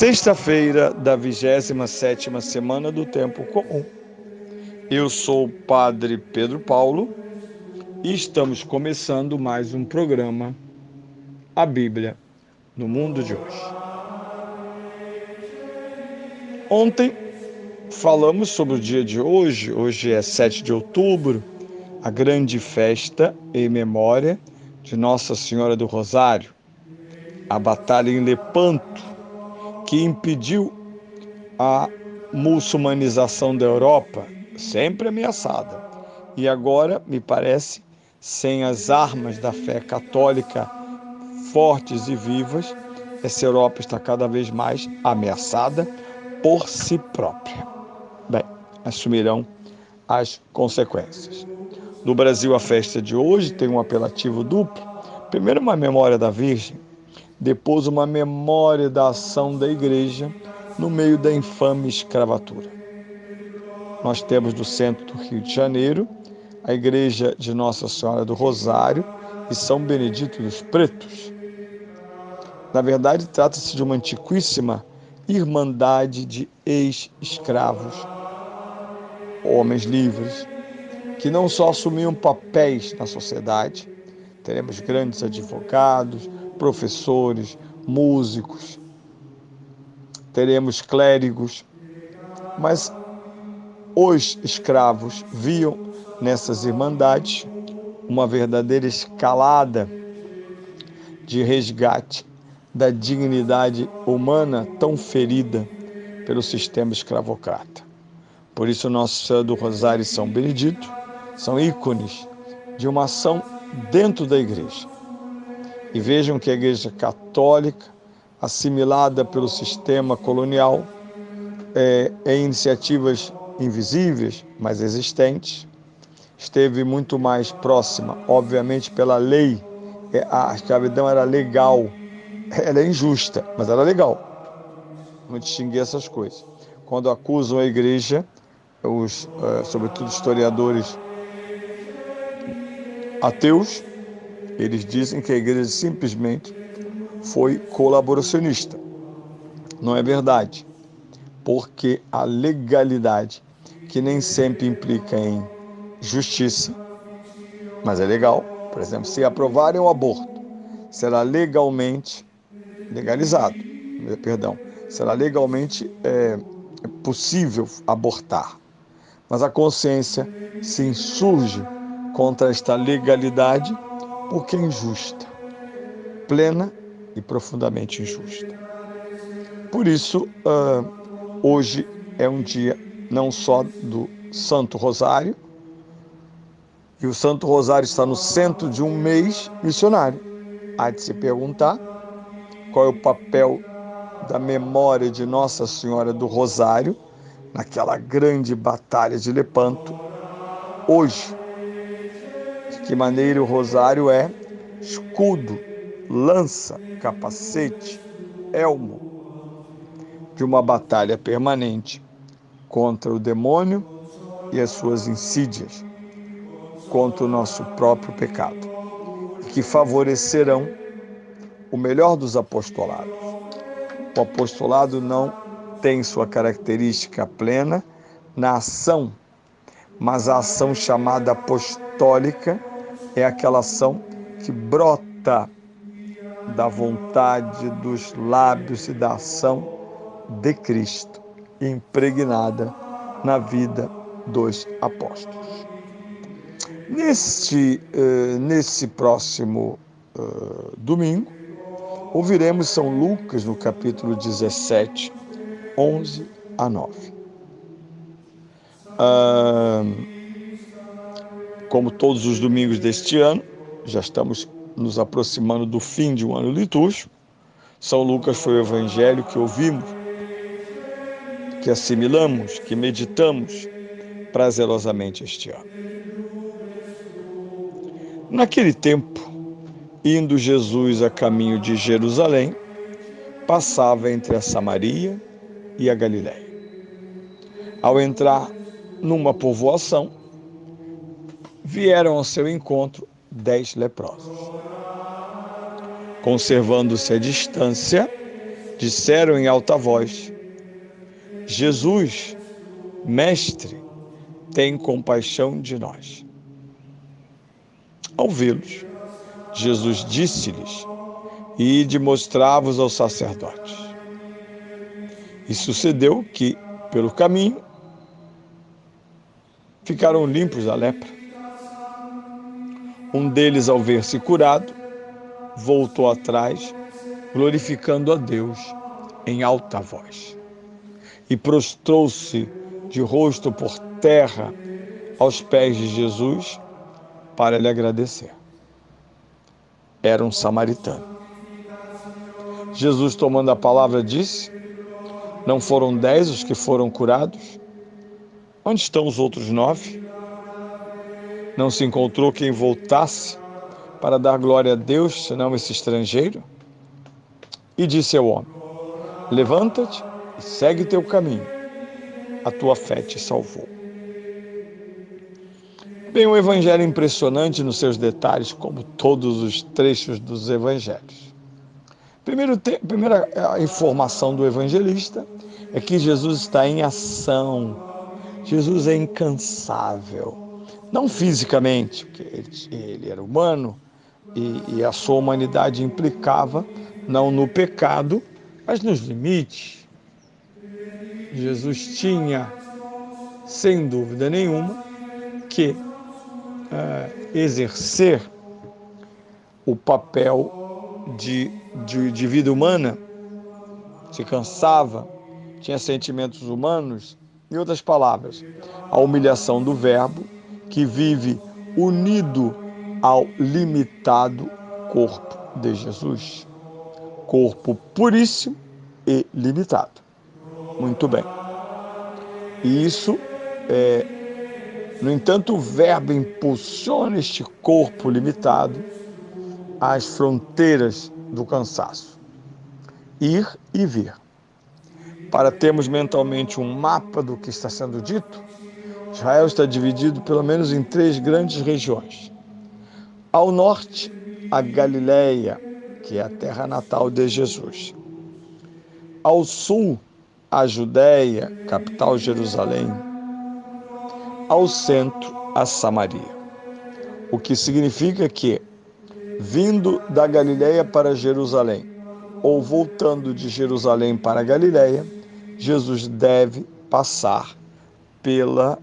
Sexta-feira da 27ª semana do Tempo Comum. Eu sou o Padre Pedro Paulo e estamos começando mais um programa, A Bíblia no Mundo de Hoje. Ontem falamos sobre o dia de hoje. Hoje é 7 de outubro, a grande festa em memória de Nossa Senhora do Rosário, a batalha em Lepanto, que impediu a muçulmanização da Europa, sempre ameaçada. E agora, me parece, sem as armas da fé católica fortes e vivas, essa Europa está cada vez mais ameaçada por si própria. Bem, assumirão as consequências. No Brasil, a festa de hoje tem um apelativo duplo. Primeiro, uma memória da Virgem, depois uma memória da ação da Igreja no meio da infame escravatura. Nós temos no centro do Rio de Janeiro a Igreja de Nossa Senhora do Rosário e São Benedito dos Pretos. Na verdade, trata-se de uma antiquíssima irmandade de ex-escravos, homens livres, que não só assumiam papéis na sociedade, teremos grandes advogados, professores, músicos, teremos clérigos, mas os escravos viam nessas irmandades uma verdadeira escalada de resgate da dignidade humana tão ferida pelo sistema escravocrata. Por isso, Nossa Senhora do Rosário e São Benedito são ícones de uma ação dentro da igreja. E vejam que a Igreja Católica, assimilada pelo sistema colonial, em iniciativas invisíveis, mas existentes, esteve muito mais próxima, obviamente pela lei. A escravidão era legal, ela é injusta, mas era legal. Vamos distinguir essas coisas. Quando acusam a igreja, sobretudo historiadores ateus, eles dizem que a igreja simplesmente foi colaboracionista. Não é verdade, porque a legalidade, que nem sempre implica em justiça, mas é legal. Por exemplo, se aprovarem o aborto, será será legalmente possível abortar. Mas a consciência se insurge contra esta legalidade porque é injusta, plena e profundamente injusta. Por isso, hoje é um dia não só do Santo Rosário, e o Santo Rosário está no centro de um mês missionário. Há de se perguntar qual é o papel da memória de Nossa Senhora do Rosário naquela grande batalha de Lepanto hoje. De que maneira o rosário é escudo, lança, capacete, elmo de uma batalha permanente contra o demônio e as suas insídias, contra o nosso próprio pecado, e que favorecerão o melhor dos apostolados. O apostolado não tem sua característica plena na ação, mas a ação chamada apostólica é aquela ação que brota da vontade, dos lábios e da ação de Cristo, impregnada na vida dos apóstolos. Nesse próximo domingo, ouviremos São Lucas no capítulo 17, 11 a 9. Como todos os domingos deste ano, já estamos nos aproximando do fim de um ano litúrgico. São Lucas foi o evangelho que ouvimos, que assimilamos, que meditamos prazerosamente este ano. Naquele tempo, indo Jesus a caminho de Jerusalém, passava entre a Samaria e a Galiléia. Ao entrar numa povoação, vieram ao seu encontro 10 leprosos. Conservando-se à distância, disseram em alta voz: Jesus, Mestre, tem compaixão de nós. Ao vê-los, Jesus disse-lhes: Ide mostrar-vos aos sacerdotes. E sucedeu que, pelo caminho, ficaram limpos da lepra. Um deles, ao ver-se curado, voltou atrás, glorificando a Deus em alta voz. E prostrou-se de rosto por terra aos pés de Jesus para lhe agradecer. Era um samaritano. Jesus, tomando a palavra, disse: Não foram 10 os que foram curados? Onde estão os outros 9? Não se encontrou quem voltasse para dar glória a Deus, senão esse estrangeiro? E disse ao homem: Levanta-te e segue teu caminho. A tua fé te salvou. Bem, um evangelho impressionante nos seus detalhes, como todos os trechos dos evangelhos. Primeira informação do evangelista é que Jesus está em ação. Jesus é incansável. Não fisicamente, porque ele era humano e a sua humanidade implicava não no pecado, mas nos limites. Jesus tinha, sem dúvida nenhuma, que exercer o papel de vida humana, se cansava, tinha sentimentos humanos, em outras palavras, a humilhação do verbo que vive unido ao limitado corpo de Jesus. Corpo puríssimo e limitado. Muito bem. E isso, no entanto, o verbo impulsiona este corpo limitado às fronteiras do cansaço. Ir e vir. Para termos mentalmente um mapa do que está sendo dito, Israel está dividido pelo menos em 3 grandes regiões. Ao norte, a Galileia, que é a terra natal de Jesus. Ao sul, a Judéia, capital Jerusalém. Ao centro, a Samaria. O que significa que, vindo da Galileia para Jerusalém, ou voltando de Jerusalém para a Galileia, Jesus deve passar pela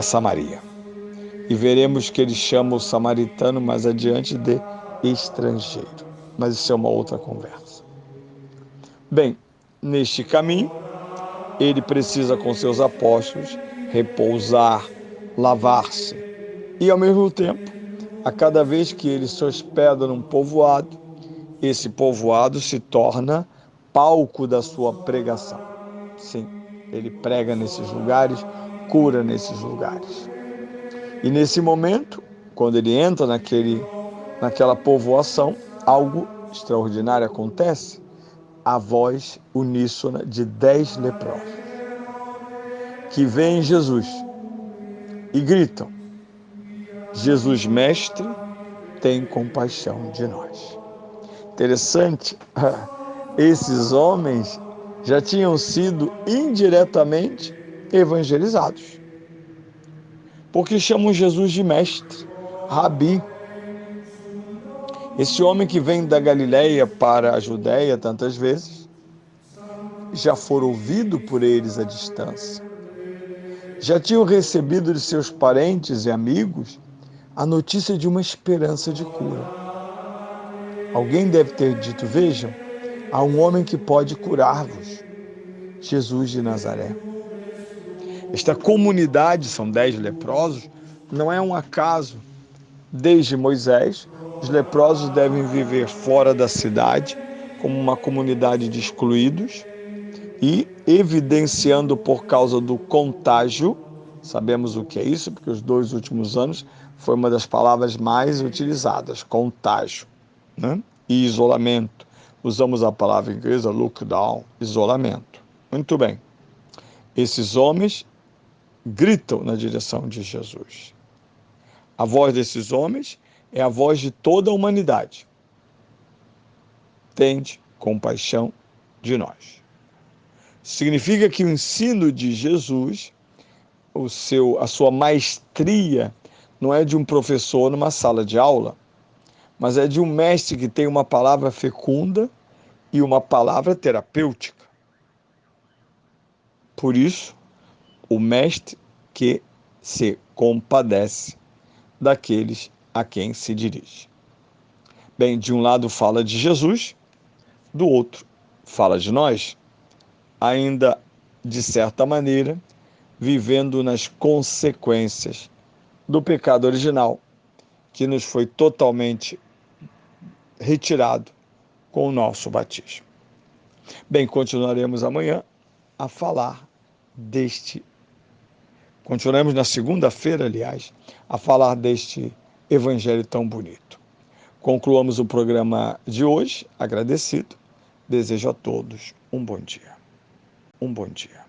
Samaria. E veremos que ele chama o samaritano mais adiante de estrangeiro. Mas isso é uma outra conversa. Bem, neste caminho, ele precisa com seus apóstolos repousar, lavar-se. E ao mesmo tempo, a cada vez que ele se hospeda num povoado, esse povoado se torna palco da sua pregação. Sim, ele prega nesses lugares, cura nesses lugares. E nesse momento, quando ele entra naquela povoação, algo extraordinário acontece. A voz uníssona de 10 leprosos, que veem Jesus e gritam: Jesus, Mestre, tem compaixão de nós. Interessante, esses homens já tinham sido indiretamente evangelizados, porque chamam Jesus de mestre, rabi. Esse homem que vem da Galileia para a Judéia tantas vezes, já foi ouvido por eles à distância. Já tinham recebido de seus parentes e amigos a notícia de uma esperança de cura. Alguém deve ter dito: vejam, há um homem que pode curar-vos, Jesus de Nazaré. Esta comunidade, são 10 leprosos, não é um acaso. Desde Moisés, os leprosos devem viver fora da cidade, como uma comunidade de excluídos, e evidenciando por causa do contágio. Sabemos o que é isso, porque os 2 últimos anos foi uma das palavras mais utilizadas, contágio, né? E isolamento. Usamos a palavra inglesa lockdown, isolamento. Muito bem. Esses homens gritam na direção de Jesus. A voz desses homens é a voz de toda a humanidade. Entende? compaixão de nós. Significa que o ensino de Jesus, a sua maestria, não é de um professor numa sala de aula, mas é de um mestre que tem uma palavra fecunda e uma palavra terapêutica. Por isso, o mestre que se compadece daqueles a quem se dirige. Bem, de um lado fala de Jesus, do outro fala de nós, ainda de certa maneira, vivendo nas consequências do pecado original, que nos foi totalmente retirado com o nosso batismo. Bem, continuaremos amanhã a falar continuaremos na segunda-feira, aliás, a falar deste evangelho tão bonito. Concluamos o programa de hoje, agradecido. Desejo a todos um bom dia. Um bom dia.